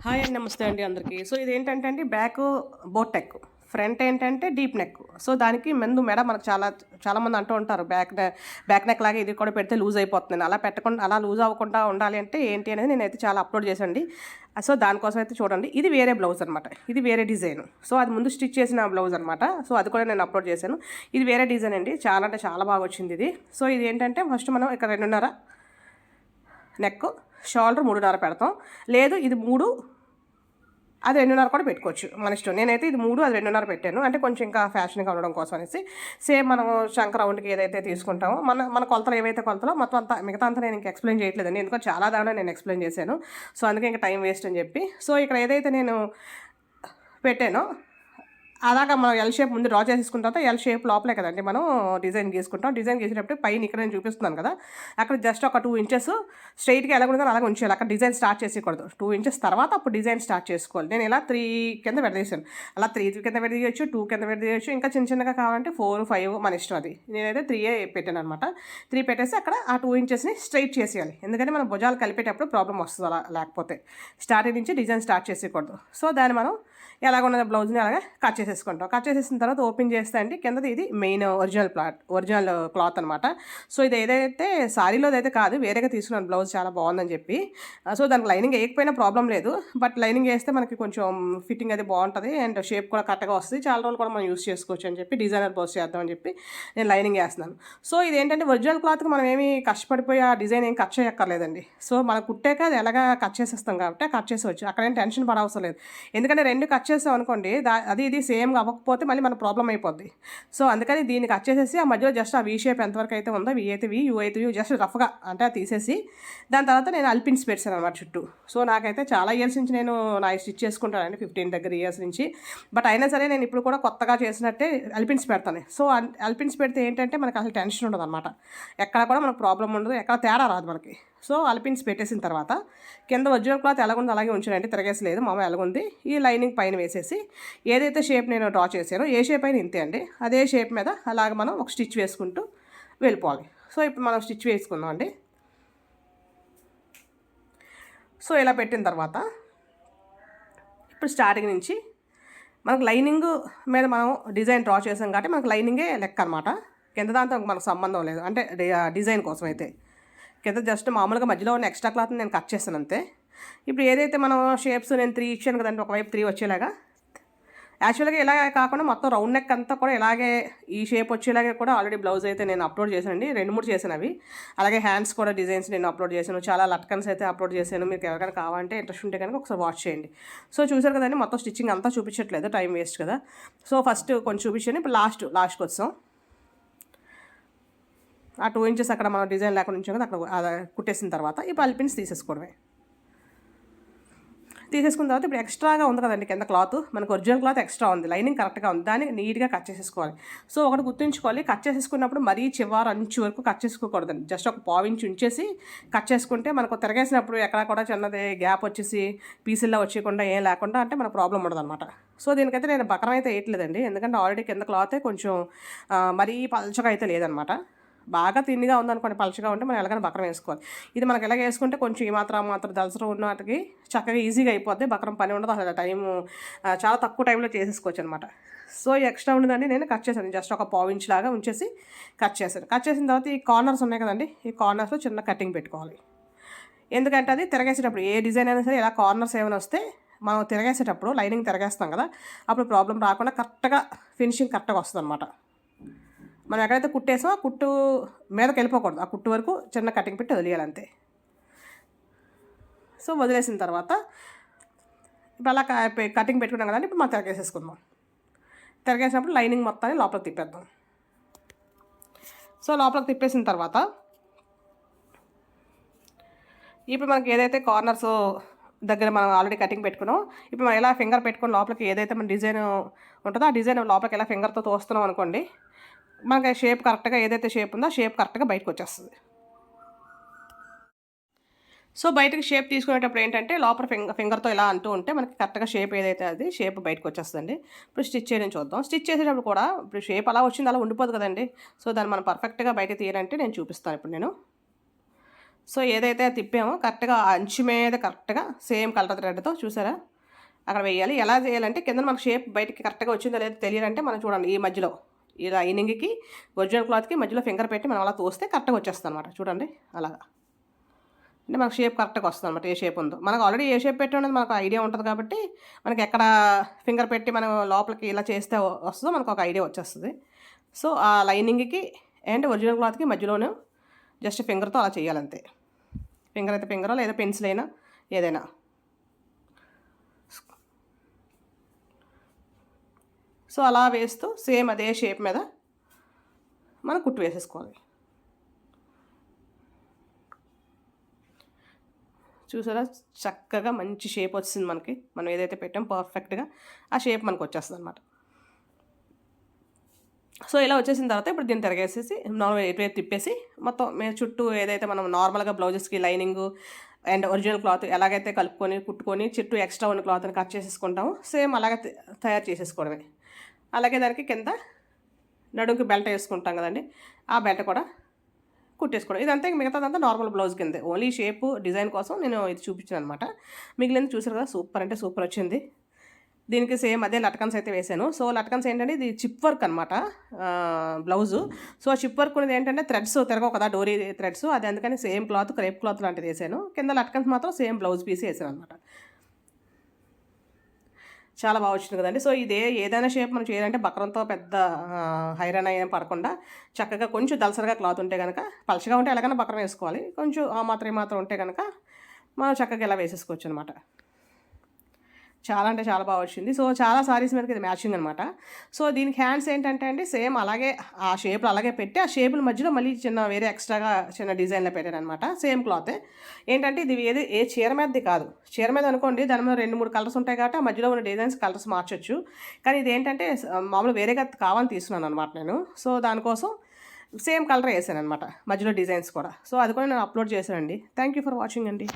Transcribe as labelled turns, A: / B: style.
A: Hi అండి. నమస్తే అండి అందరికీ. సో ఇదేంటంటే అండి బ్యాకు బోట్ నెక్. ఫ్రంట్ ఏంటంటే డీప్ నెక్. సో దానికి ముందు మెడ మనకు చాలామంది అంటూ ఉంటారు బ్యాక్ నెక్ లాగా ఇది కూడా పెడితే లూజ్ అయిపోతుందని. అలా పెట్టకుండా అలా లూజ్ అవ్వకుండా ఉండాలి అంటే ఏంటి అనేది నేనైతే చాలా అప్లోడ్ చేశానండి. సో దానికోసం అయితే చూడండి. ఇది వేరే బ్లౌజ్ అనమాట. ఇది వేరే డిజైన్. సో అది ముందు స్టిచ్ చేసిన బ్లౌజ్ అనమాట. సో అది కూడా నేను అప్లోడ్ చేశాను. ఇది వేరే డిజైన్ అండి. చాలా అంటే చాలా బాగా వచ్చింది ఇది. సో ఇది ఏంటంటే ఫస్ట్ మనం ఇక్కడ 2.5 నెక్, షోల్డర్ 3.5 పెడతాం. లేదు ఇది 3 అది 2.5 కూడా పెట్టుకోవచ్చు మన ఇష్టం. నేనైతే ఇది 3 అది 2.5 పెట్టాను. అంటే కొంచెం ఇంకా ఫ్యాషన్గా ఉండడం కోసం అనేసి. సేమ్ మనం చంక రౌండ్కి ఏదైతే తీసుకుంటామో మన కొలతలు ఏవైతే కొలతలో మొత్తం అంతా మిగతా అంతా నేను ఇంకా ఎక్స్ప్లెయిన్ చేయట్లేదండి. ఎందుకంటే చాలా దానిలో నేను ఎక్స్ప్లెయిన్ చేశాను. సో అందుకే ఇంకా టైం వేస్ట్ అని చెప్పి. సో ఇక్కడ ఏదైతే నేను పెట్టానో అలాగా మనం ఎల్ షేప్ ముందు డ్రా చేసేసుకున్న తర్వాత ఎల్ షేప్ లోపలే కదండి మనం డిజైన్ గీసుకుంటాం. డిజైన్ గీసేటప్పుడు పైన ఇక్కడ నేను చూపిస్తున్నాను కదా, అక్కడ జస్ట్ ఒక 2 ఇంచెస్ స్ట్రైట్గా ఎలా ఉంటుందో అలాగే ఉంచేయాలి. అక్కడ డిజైన్ స్టార్ట్ చేసేయకూడదు. 2 ఇంచెస్ తర్వాత అప్పుడు డిజైన్ స్టార్ట్ చేసుకోవాలి. నేను ఇలా 3 కింద విడదీశాను. అలా 3 కింద విడదీయచ్చు, 2 కింద విడదీయచ్చు, ఇంకా చిన్నగా కావాలంటే 4, 5 మన ఇష్టం. అది నేనైతే 3 పెట్టాను అనమాట. 3 పెట్టేసి అక్కడ ఆ 2 ఇంచెస్ని స్ట్రైట్ చేసేయాలి. ఎందుకంటే మనం భుజాలు కలిపేటప్పుడు ప్రాబ్లం వస్తుంది. అలా లేకపోతే స్టార్టింగ్ నుంచి డిజైన్ స్టార్ట్ చేసేయకూడదు. సో దాన్ని మనం ఎలాగున్న బ్లౌజ్ని అలాగే కట్ చేసేసుకుంటాం. కట్ చేసేసిన తర్వాత ఓపెన్ చేస్తే అండి కిందది ఇది మెయిన్ ఒరిజినల్ క్లాత్ అనమాట. సో ఇది ఏదైతే సారీలోది అయితే కాదు, వేరేగా తీసుకున్నాను బ్లౌజ్, చాలా బాగుందని చెప్పి. సో దానికి లైనింగ్ వేయకపోయినా ప్రాబ్లం లేదు. బట్ లైనింగ్ వేస్తే మనకి కొంచెం ఫిట్టింగ్ అది బాగుంటుంది అండ్ షేప్ కూడా కరెక్ట్గా వస్తుంది. చాలా రోజులు కూడా మనం యూస్ చేసుకోవచ్చు అని చెప్పి డిజైనర్ బ్లౌజ్ చేద్దామని చెప్పి నేను లైనింగ్ వేస్తున్నాను. సో ఇదేంటంటే ఒరిజినల్ క్లాత్కి మనం ఏమి కష్టపడిపోయి ఆ డిజైన్ ఏం కట్ చేయక్కర్లేదండి. సో మనం కుట్టాక అది ఎలాగా కట్ చేసేస్తాం కాబట్టి కట్ చేసేవచ్చు. అక్కడేం టెన్షన్ పడవసరం లేదు. ఎందుకంటే 2 కట్ చేసాం అనుకోండి, అది ఇది సేమ్ అవ్వకపోతే మళ్ళీ మన ప్రాబ్లం అయిపోద్ది. సో అందుకని దీన్ని కట్ చేసేసి ఆ మధ్యలో జస్ట్ ఆ వీ షేప్ ఎంతవరకు అయితే ఉందో, వి అయితే వి, యూ అయితే యూ, జస్ట్ రఫ్గా అంటే తీసేసి దాని తర్వాత నేను అల్పిన్స్ పెట్టాను అనమాట చుట్టూ. సో నాకైతే చాలా ఇయర్స్ నుంచి నేను నా స్టిచ్ చేసుకుంటానండి, 15 దగ్గర ఇయర్స్ నుంచి. బట్ అయినా సరే నేను ఇప్పుడు కూడా కొత్తగా చేసినట్టే అల్పిన్స్ పెడతాను. సో అల్పిన్స్ పెడితే ఏంటంటే మనకు అసలు టెన్షన్ ఉండదు అనమాట. ఎక్కడ కూడా మనకు ప్రాబ్లం ఉండదు, ఎక్కడ తేడా రాదు మనకి. సో అల్పిన్స్ పెట్టేసిన తర్వాత కింద ఒరిజినల్ క్లాత్ ఎలాగుందో అలాగే ఉంచానండి, తిరగేసలేదు. మామ ఎలాగుంది ఈ లైనింగ్ పైన వేసేసి ఏదైతే షేప్ నేను డ్రా చేశానో ఏ షేప్ అయినా ఇంతే అండి, అదే షేప్ మీద అలాగ మనం ఒక స్టిచ్ వేసుకుంటూ వెళ్ళిపోవాలి. సో ఇప్పుడు మనం స్టిచ్ వేసుకుందాం అండి. సో ఇలా పెట్టిన తర్వాత ఇప్పుడు స్టార్టింగ్ నుంచి మనకు లైనింగ్ మీద మనం డిజైన్ డ్రా చేసాం కాబట్టి మనకు లైనింగే లెక్క అనమాట. కింద దాంతో మనకు సంబంధం లేదు. అంటే డిజైన్ కోసం అయితే కింద జస్ట్ మామూలుగా మధ్యలో ఉన్న ఎక్స్ట్రా క్లాత్ని నేను కట్ చేస్తాను అంతే. ఇప్పుడు ఏదైతే మనం షేప్స్ నేను 3 ఇచ్చాను కదండి, ఒకవైపు 3 వచ్చేలాగా. యాక్చువల్గా ఇలాగే కాకుండా మొత్తం రౌండ్ నెక్ అంతా కూడా ఇలాగే ఈ షేప్ వచ్చేలాగే కూడా ఆల్రెడీ బ్లౌజ్ అయితే నేను అప్లోడ్ చేశానండి. 2-3 చేశాను అవి. అలాగే హ్యాండ్స్ కూడా డిజైన్స్ నేను అప్లోడ్ చేశాను. చాలా లట్కన్స్ అయితే అప్లోడ్ చేశాను. మీకు ఎవరికైనా కావాలంటే ఇంట్రెస్ట్ ఉంటే కనుక ఒకసారి వాచ్ చేయండి. సో చూసారు కదండి, మొత్తం స్టిచ్చింగ్ అంతా చూపించట్లేదు, టైం వేస్ట్ కదా. సో ఫస్ట్ కొంచెం చూపించాను. ఇప్పుడు లాస్ట్కి వచ్చాం. ఆ 2 ఇంచెస్ అక్కడ మనం డిజైన్ లేకుండా ఉంచాం కదా, అక్కడ కుట్టేసిన తర్వాత ఇప్పుడు అల్పిన్స్ తీసేసుకోవడమే. తీసేసుకున్న తర్వాత ఇప్పుడు ఎక్స్ట్రాగా ఉంది కదండి కింద క్లాత్, మనకు ఒరిజినల్ క్లాత్ ఎక్స్ట్రా ఉంది, లైనింగ్ కరెక్ట్గా ఉంది, దాన్ని నీట్గా కట్ చేసేసుకోవాలి. సో ఒకటి గుర్తుంచుకోవాలి, కట్ చేసేసుకున్నప్పుడు మరీ చివరి అంచు వరకు కట్ చేసుకోకూడదండి. జస్ట్ ఒక 1/4 ఇంచ్ ఉంచేసి కట్ చేసుకుంటే మనకు తిరగేసినప్పుడు ఎక్కడ కూడా చిన్నది గ్యాప్ వచ్చేసి పీసుల్లో వచ్చేయకుండా ఏం లేకుండా అంటే మన ప్రాబ్లం ఉండదు అనమాట. సో దీనికైతే నేను బకరం అయితే వేయట్లేదండి, ఎందుకంటే ఆల్రెడీ కింద క్లాతే కొంచెం మరీ పల్చగా అయితే లేదనమాట. బాగా తిన్నిగా ఉందనుకోండి, పలచగా ఉంటే మనం ఎలాగైనా బకరం వేసుకోవాలి. ఇది మనకి ఎలాగ వేసుకుంటే కొంచెం ఈ మాత్రం దలసరం ఉన్న వాటికి చక్కగా ఈజీగా అయిపోద్ది, బకరం పని ఉండదు అసలు. టైము చాలా తక్కువ టైంలో చేసేసుకోవచ్చు అనమాట. సో ఎక్స్ట్రా ఉండదండి, నేను కట్ చేశాను. జస్ట్ ఒక 1/4 ఇంచ్ లాగా ఉంచేసి కట్ చేశాను. కట్ చేసిన తర్వాత ఈ కార్నర్స్ ఉన్నాయి కదండి, ఈ కార్నర్స్లో చిన్న కటింగ్ పెట్టుకోవాలి. ఎందుకంటే అది తిరగేసేటప్పుడు ఏ డిజైన్ అయినా సరే ఇలా కార్నర్స్ ఏమైనా వస్తే మనం తిరగేసేటప్పుడు లైనింగ్ తిరగేస్తాం కదా, అప్పుడు ప్రాబ్లం రాకుండా కరెక్ట్గా ఫినిషింగ్ కరెక్ట్గా వస్తుంది అనమాట. మనం ఎక్కడైతే కుట్టేసామో ఆ కుట్టు మీదకి వెళ్ళిపోకూడదు, ఆ కుట్టు వరకు చిన్న కటింగ్ పెట్టి వదిలేయాలి అంతే. సో వదిలేసిన తర్వాత ఇప్పుడు అలా కటింగ్ పెట్టుకున్నాం కదండి, ఇప్పుడు మనం తిరగేసేసుకుందాం. తిరగేసినప్పుడు లైనింగ్ మొత్తాన్ని లోపలికి తిప్పేద్దాం. సో లోపలికి తిప్పేసిన తర్వాత ఇప్పుడు మనకి ఏదైతే కార్నర్స్ దగ్గర మనం ఆల్రెడీ కటింగ్ పెట్టుకున్నాం, ఇప్పుడు మనం ఎలా ఫింగర్ పెట్టుకుని లోపలికి ఏదైతే మన డిజైన్ ఉంటుందో ఆ డిజైన్ లోపలికి ఎలా ఫింగర్తో తోస్తున్నాం అనుకోండి, మనకి షేప్ కరెక్ట్గా ఏదైతే షేప్ ఉందో షేప్ కరెక్ట్గా బయటకు వచ్చేస్తుంది. సో బయటకు షేప్ తీసుకునేటప్పుడు ఏంటంటే లోపల ఫింగర్తో ఇలా అంటూ ఉంటే మనకి కరెక్ట్గా షేప్ ఏదైతే అది షేప్ బయటకు వచ్చేస్తుందండి. ఇప్పుడు స్టిచ్ చేయడం చూద్దాం. స్టిచ్ చేసేటప్పుడు కూడా ఇప్పుడు షేప్ అలా వచ్చింది అలా ఉండిపోదు కదండి. సో దాన్ని మనం పర్ఫెక్ట్గా బయట తీయాలంటే నేను చూపిస్తాను ఇప్పుడు నేను. సో ఏదైతే తిప్పామో కరెక్ట్గా అంచు మీద కరెక్ట్గా సేమ్ కలర్ థ్రెడ్తో చూసారా అక్కడ వేయాలి. ఎలా చేయాలంటే కింద మనకు షేప్ బయటికి కరెక్ట్గా వచ్చిందో లేదో తెలియాలంటే మనం చూడండి ఈ మధ్యలో ఈ లైనింగ్కి ఒరిజినల్ క్లాత్కి మధ్యలో ఫింగర్ పెట్టి మనం అలా తోస్తే కరెక్ట్గా వచ్చేస్తుంది అనమాట. చూడండి అలాగా అంటే మనకు షేప్ కరెక్ట్గా వస్తుంది అనమాట. ఏ షేప్ ఉందో మనకు ఆల్రెడీ ఏ షేప్ పెట్టి ఉన్నది మనకు ఐడియా ఉంటుంది కాబట్టి మనకి ఎక్కడ ఫింగర్ పెట్టి మనం లోపలికి ఇలా చేస్తే వస్తుందో మనకు ఒక ఐడియా వచ్చేస్తుంది. సో ఆ లైనింగ్కి అండ్ ఒరిజినల్ క్లాత్కి మధ్యలోనే జస్ట్ ఫింగర్తో అలా చేయాలంతే. ఫింగర్ అయితే ఫింగరో లేదా పెన్సిల్ అయినా ఏదైనా. సో అలా వేస్తూ సేమ్ అదే షేప్ మీద మనం కుట్టు వేసేసుకోవాలి. చూసారా చక్కగా మంచి షేప్ వచ్చింది మనకి. మనం ఏదైతే పెట్టాం పర్ఫెక్ట్గా ఆ షేప్ మనకు వచ్చేస్తుంది అనమాట. సో ఇలా వచ్చేసిన తర్వాత ఇప్పుడు దీన్ని తిరగేసేసి నార్మల్ ఎటువైపు తిప్పేసి మొత్తం మేము చుట్టూ ఏదైతే మనం నార్మల్గా బ్లౌజెస్కి లైనింగ్ అండ్ ఒరిజినల్ క్లాత్ ఎలాగైతే కలుపుకొని కుట్టుకొని చుట్టూ ఎక్స్ట్రా ఉన్న క్లాత్ని కట్ చేసేసుకుంటాము సేమ్ అలాగే తయారు చేసేసుకోవడమే. అలాగే దానికి కింద నడుముకి బెల్ట్ వేసుకుంటాం కదండి, ఆ బెల్ట్ కూడా కుట్టేసుకోవడం. ఇదంతా మిగతాదంతా నార్మల్ బ్లౌజ్ కిందే, ఓన్లీ షేపు డిజైన్ కోసం నేను ఇది చూపించాను అనమాట. మిగిలింది చూసారు కదా సూపర్ అంటే సూపర్ వచ్చింది. దీనికి సేమ్ అదే లట్కన్స్ అయితే వేసాను. సో లట్కన్స్ ఏంటంటే ఇది చిప్ వర్క్ అనమాట బ్లౌజు. సో ఆ చిప్ వర్క్ అనేది ఏంటంటే థ్రెడ్స్ తిరగవు కదా డోరీ థ్రెడ్స్, అది అందుకని సేమ్ క్లాత్ క్రేప్ క్లాత్ లాంటిది వేసాను. కింద లట్కన్స్ మాత్రం సేమ్ బ్లౌజ్ పీస్ వేసాను అనమాట. చాలా బాగా వచ్చింది కదండి. సో ఏదైనా షేప్ మనం చేయాలంటే బక్రంతో పెద్ద హైరాన్ అయ్యేం పడకుండా చక్కగా కొంచెం దలసరిగా క్లాత్ ఉంటే కనుక, పలచగా ఉంటే ఎలాగైనా బక్రం వేసుకోవాలి, కొంచెం ఆ మాత్రం ఉంటే కనుక మనం చక్కగా ఇలా వేసేసుకోవచ్చు అనమాట. చాలా అంటే చాలా బాగా వచ్చింది. సో చాలా సారీస్ మీదకి ఇది మ్యాచింగ్ అనమాట. సో దీనికి హ్యాండ్స్ ఏంటంటే అండి సేమ్ అలాగే ఆ షేప్లు అలాగే పెట్టి ఆ షేపుల మధ్యలో మళ్ళీ చిన్న వేరే ఎక్స్ట్రాగా చిన్న డిజైన్లో పెట్టాను అనమాట. సేమ్ క్లాత్ ఏంటంటే ఇది ఏ చీర మీదది కాదు. చీర మీద అనుకోండి దాని మీద 2-3 కలర్స్ ఉంటాయి కాబట్టి ఆ మధ్యలో ఉన్న డిజైన్స్ కలర్స్ మార్చొచ్చు. కానీ ఇది ఏంటంటే మామూలు వేరేగా కావాలని తీసుకున్నాను అనమాట నేను. సో దానికోసం సేమ్ కలర్ వేసాను అనమాట మధ్యలో డిజైన్స్ కూడా. సో అది కూడా నేను అప్లోడ్ చేశానండి. థ్యాంక్ యూ ఫర్ వాచింగ్ అండి.